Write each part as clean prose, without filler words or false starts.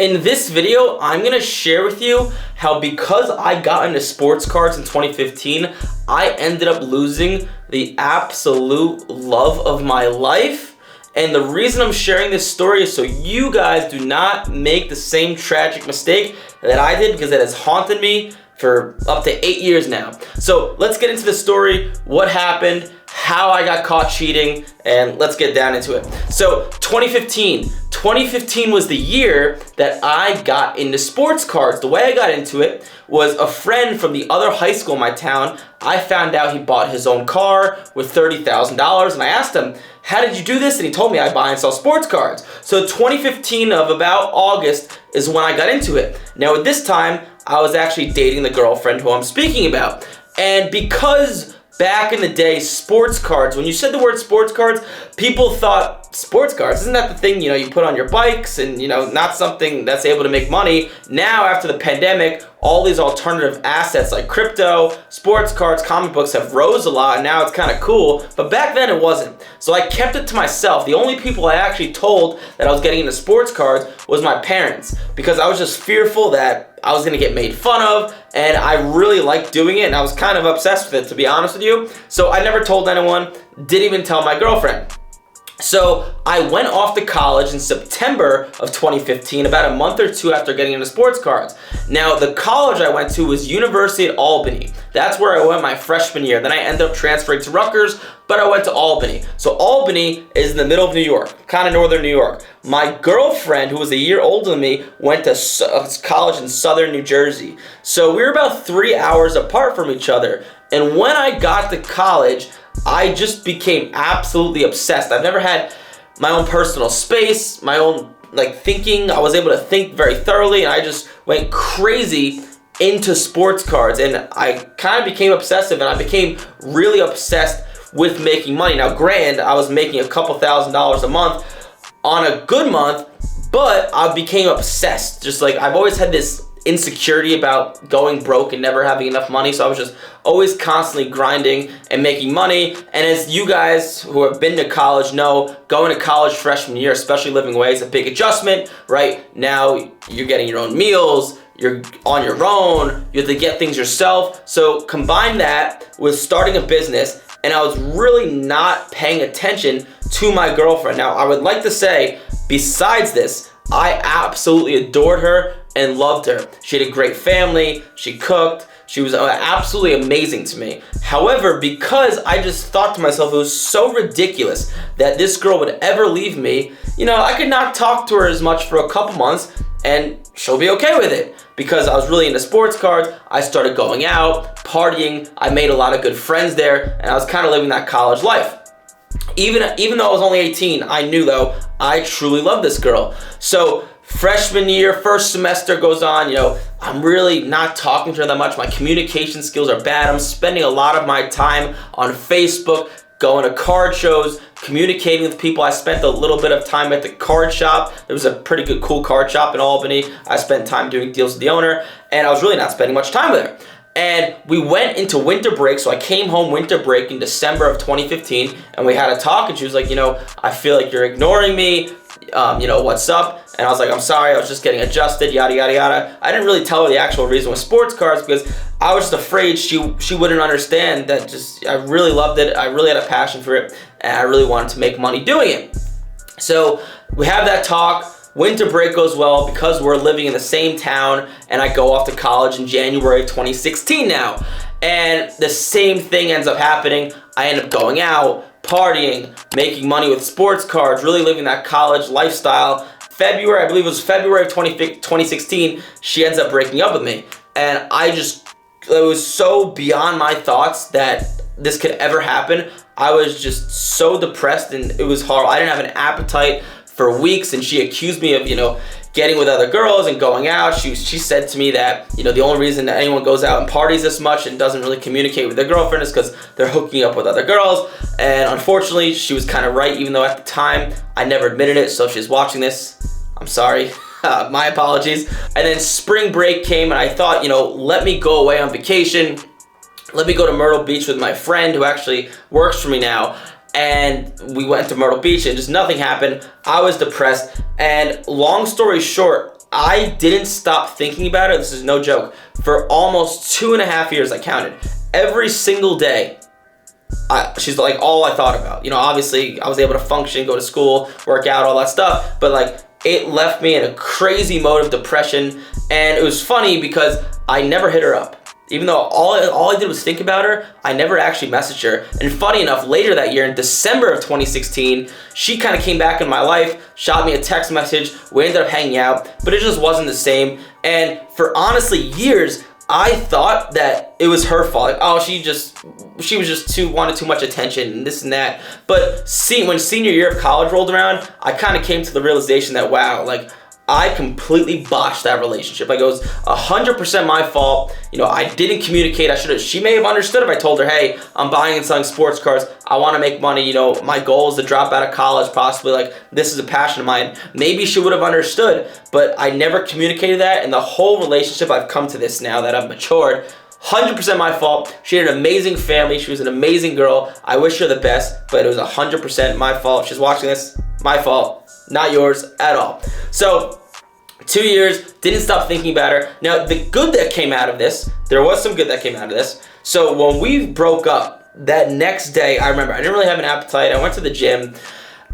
In this video, I'm going to share with you how because I got into sports cards in 2015, I ended up losing the absolute love of my life. And the reason I'm sharing this story is so you guys do not make the same tragic mistake that I did, because it has haunted me for up to 8 years now. So let's get into the story, what happened, how I got caught cheating, and let's get down into it. So 2015 was the year that I got into sports cards. The way I got into it was a friend from the other high school in my town. I found out he bought his own car with $30,000, and I asked him, how did you do this? And he told me I buy and sell sports cards. So 2015 of about August is when I got into it. Now at this time, I was actually dating the girlfriend who I'm speaking about. And because back in the day, sports cards, when you said the word sports cards, people thought, sports cards, isn't that the thing, you put on your bikes and, not something that's able to make money. Now, after the pandemic, all these alternative assets like crypto, sports cards, comic books have rose a lot, and now it's kind of cool. But back then it wasn't. So I kept it to myself. The only people I actually told that I was getting into sports cards was my parents, because I was just fearful that I was going to get made fun of, and I really liked doing it, and I was kind of obsessed with it, to be honest with you. So I never told anyone, didn't even tell my girlfriend. So I went off to college in September of 2015, about a month or two after getting into sports cards. Now, the college I went to was University at Albany. That's where I went my freshman year. Then I ended up transferring to Rutgers, but I went to Albany. So Albany is in the middle of New York, kind of northern New York. My girlfriend, who was a year older than me, went to college in southern New Jersey. So we were about 3 hours apart from each other. And when I got to college, I just became absolutely obsessed. I've never had my own personal space, my own thinking. I was able to think very thoroughly, and I just went crazy into sports cards, and I kind of became obsessive, and I became really obsessed with making money. Now, granted, I was making a couple $1,000s a month on a good month, but I became obsessed. Just I've always had this insecurity about going broke and never having enough money, so I was just always constantly grinding and making money. And as you guys who have been to college know, going to college freshman year, especially living away, is a big adjustment, right? Now you're getting your own meals, you're on your own, you have to get things yourself. So combine that with starting a business, and I was really not paying attention to my girlfriend. Now, I would like to say, besides this, I absolutely adored her and loved her. She had a great family, she cooked, she was absolutely amazing to me. However, because I just thought to myself it was so ridiculous that this girl would ever leave me, I could not talk to her as much for a couple months and she'll be okay with it. Because I was really into sports cards, I started going out, partying, I made a lot of good friends there, and I was kind of living that college life. Even though I was only 18, I knew though, I truly loved this girl. So freshman year, first semester goes on, I'm really not talking to her that much. My communication skills are bad. I'm spending a lot of my time on Facebook, going to card shows, communicating with people. I spent a little bit of time at the card shop. There was a pretty good, cool card shop in Albany. I spent time doing deals with the owner, and I was really not spending much time with her. And we went into winter break, so I came home winter break in December of 2015, and we had a talk, and she was like, I feel like you're ignoring me, what's up? And I was like, I'm sorry, I was just getting adjusted, yada, yada, yada. I didn't really tell her the actual reason with sports cards, because I was just afraid she wouldn't understand that I really loved it, I really had a passion for it, and I really wanted to make money doing it. So we have that talk. Winter break goes well because we're living in the same town, and I go off to college in January of 2016 now. And the same thing ends up happening. I end up going out, partying, making money with sports cards, really living that college lifestyle. I believe it was February of 2016, she ends up breaking up with me. And it was so beyond my thoughts that this could ever happen. I was just so depressed, and it was horrible. I didn't have an appetite for weeks, and she accused me of, getting with other girls and going out. She said to me that, the only reason that anyone goes out and parties this much and doesn't really communicate with their girlfriend is because they're hooking up with other girls. And unfortunately, she was kind of right, even though at the time I never admitted it. So if she's watching this, I'm sorry. My apologies. And then spring break came, and I thought, let me go away on vacation. Let me go to Myrtle Beach with my friend who actually works for me now. And we went to Myrtle Beach, and just nothing happened. I was depressed, and long story short, I didn't stop thinking about it. This is no joke. For almost 2.5 years, I counted. Every single day, she's like all I thought about. Obviously, I was able to function, go to school, work out, all that stuff. But like, it left me in a crazy mode of depression. And it was funny because I never hit her up. Even though all I did was think about her, I never actually messaged her. And funny enough, later that year, in December of 2016, she kind of came back in my life, shot me a text message, we ended up hanging out, but it just wasn't the same. And for honestly years, I thought that it was her fault. Like, oh, she was just wanted too much attention and this and that. But when senior year of college rolled around, I kind of came to the realization that, wow, like, I completely botched that relationship. Like, it was 100% my fault. I didn't communicate. She may have understood if I told her, hey, I'm buying and selling sports cars. I want to make money. My goal is to drop out of college, possibly. Like, this is a passion of mine. Maybe she would have understood, but I never communicated that. And the whole relationship, I've come to this now that I've matured, 100% my fault. She had an amazing family. She was an amazing girl. I wish her the best, but it was 100% my fault. If she's watching this, my fault, not yours at all. So 2 years, didn't stop thinking about her. Now, the good that came out of this, there was some good that came out of this. So when we broke up, that next day, I remember, I didn't really have an appetite. I went to the gym,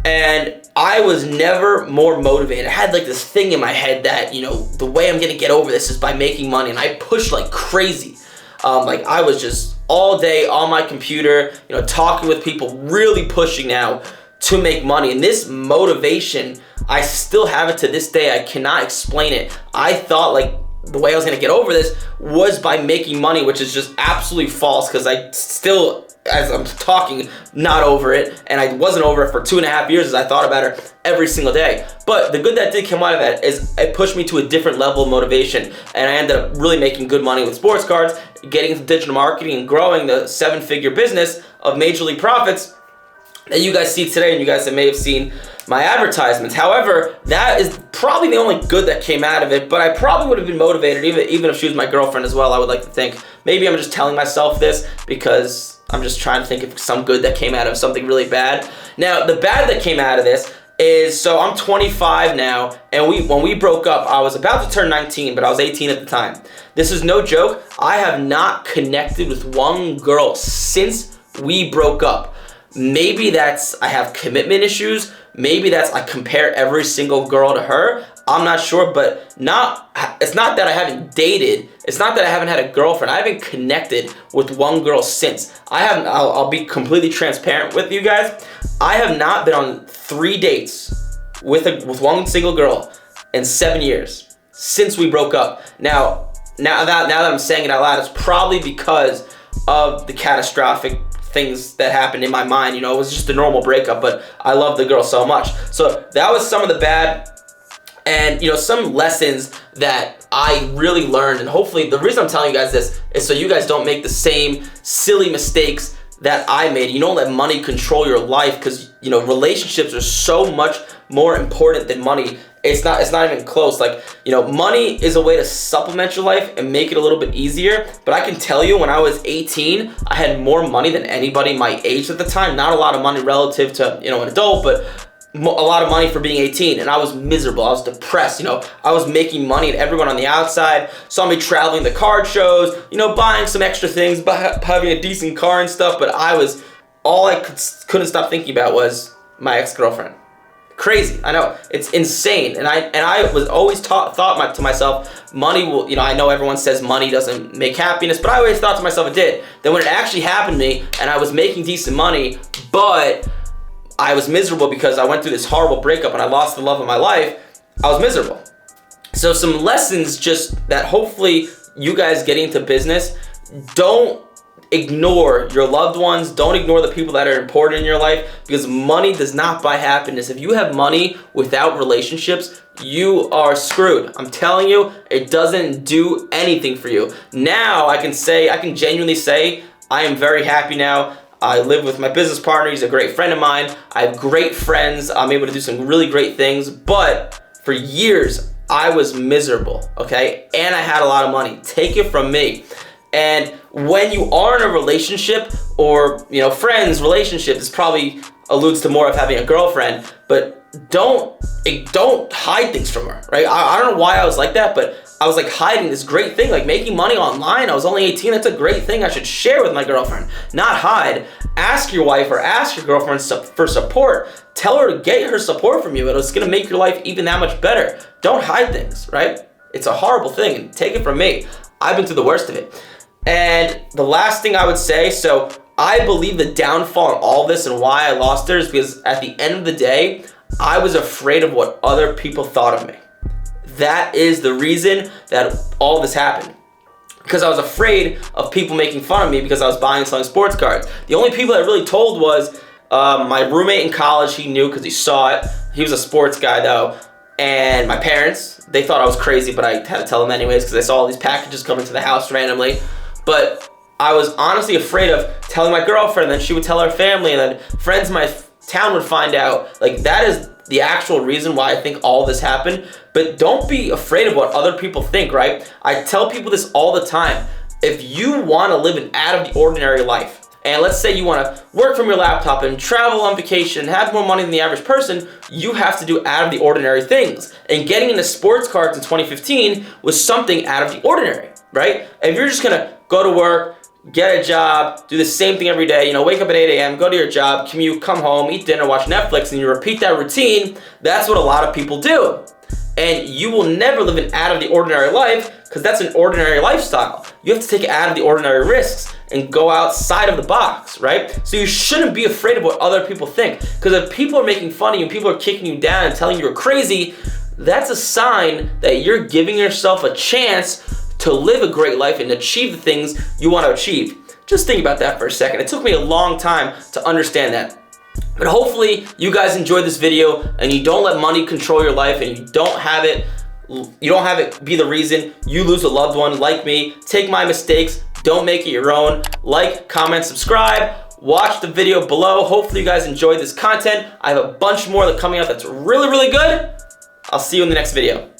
and I was never more motivated. I had like this thing in my head that, the way I'm gonna get over this is by making money, and I pushed like crazy. Like, I was just all day on my computer, talking with people, really pushing now to make money. And this motivation, I still have it to this day. I cannot explain it. I thought like the way I was gonna get over this was by making money, which is just absolutely false, because I still, as I'm talking, not over it. And I wasn't over it for 2.5 years as I thought about her every single day. But the good that did come out of that is it pushed me to a different level of motivation. And I ended up really making good money with sports cards, getting into digital marketing and growing the 7-figure business of Major League Profits that you guys see today, and you guys may have seen my advertisements. However, that is probably the only good that came out of it, but I probably would have been motivated even if she was my girlfriend as well, I would like to think. Maybe I'm just telling myself this because I'm just trying to think of some good that came out of something really bad. Now, the bad that came out of this is, so I'm 25 now, and when we broke up, I was about to turn 19, but I was 18 at the time. This is no joke. I have not connected with one girl since we broke up. Maybe that's I have commitment issues. Maybe that's I compare every single girl to her. I'm not sure, but it's not that I haven't dated. It's not that I haven't had a girlfriend. I haven't connected with one girl since. I'll be completely transparent with you guys. I have not been on 3 dates with one single girl in 7 years since we broke up. Now that I'm saying it out loud, it's probably because of the catastrophic things that happened in my mind. It was just a normal breakup, but I love the girl so much. So that was some of the bad, and some lessons that I really learned. And hopefully the reason I'm telling you guys this is so you guys don't make the same silly mistakes that I made. You don't let money control your life, because relationships are so much more important than money. It's not even close. Like, money is a way to supplement your life and make it a little bit easier. But I can tell you, when I was 18, I had more money than anybody my age at the time. Not a lot of money relative to, an adult, but a lot of money for being 18. And I was miserable. I was depressed. I was making money and everyone on the outside saw me traveling the card shows, buying some extra things, having a decent car and stuff. But all I couldn't stop thinking about was my ex-girlfriend. Crazy, I know, it's insane. And I was always thought to myself, money will, I know everyone says money doesn't make happiness, but I always thought to myself it did. Then when it actually happened to me and I was making decent money, but I was miserable because I went through this horrible breakup and I lost the love of my life, I was miserable. So some lessons just that hopefully you guys getting into business, don't ignore your loved ones. Don't ignore the people that are important in your life, because money does not buy happiness. If you have money without relationships, you are screwed. I'm telling you, it doesn't do anything for you. Now I can genuinely say I am very happy now. I live with my business partner. He's a great friend of mine. I have great friends. I'm able to do some really great things. But for years, I was miserable, okay? And I had a lot of money. Take it from me. And when you are in a relationship, or friends, relationship, this probably alludes to more of having a girlfriend, but don't hide things from her, right? I don't know why I was like that, but I was like hiding this great thing, like making money online. I was only 18. That's a great thing I should share with my girlfriend, not hide. Ask your wife or ask your girlfriend for support. Tell her to get her support from you. It's gonna make your life even that much better. Don't hide things, right? It's a horrible thing, and take it from me. I've been through the worst of it. And the last thing I would say, so I believe the downfall in all this and why I lost her is because at the end of the day, I was afraid of what other people thought of me. That is the reason that all this happened. Because I was afraid of people making fun of me because I was buying and selling sports cards. The only people that really told was my roommate in college. He knew because he saw it. He was a sports guy though. And my parents, they thought I was crazy, but I had to tell them anyways because I saw all these packages coming to the house randomly. But I was honestly afraid of telling my girlfriend, and then she would tell her family, and then friends in my town would find out. Like, that is the actual reason why I think all this happened. But don't be afraid of what other people think, right? I tell people this all the time. If you want to live an out of the ordinary life, and let's say you want to work from your laptop and travel on vacation and have more money than the average person, you have to do out of the ordinary things. And getting into sports cards in 2015 was something out of the ordinary, right? If you're just going to go to work, get a job, do the same thing every day, wake up at 8 a.m., go to your job, commute, come home, eat dinner, watch Netflix, and you repeat that routine, that's what a lot of people do. And you will never live an out of the ordinary life because that's an ordinary lifestyle. You have to take out of the ordinary risks and go outside of the box, right? So you shouldn't be afraid of what other people think, because if people are making fun of you and people are kicking you down and telling you you're crazy, that's a sign that you're giving yourself a chance to live a great life and achieve the things you want to achieve. Just think about that for a second. It took me a long time to understand that. But hopefully you guys enjoyed this video and you don't let money control your life, and you don't have it be the reason you lose a loved one like me. Take my mistakes, don't make it your own. Like, comment, subscribe, watch the video below. Hopefully you guys enjoyed this content. I have a bunch more that coming out that's really, really good. I'll see you in the next video.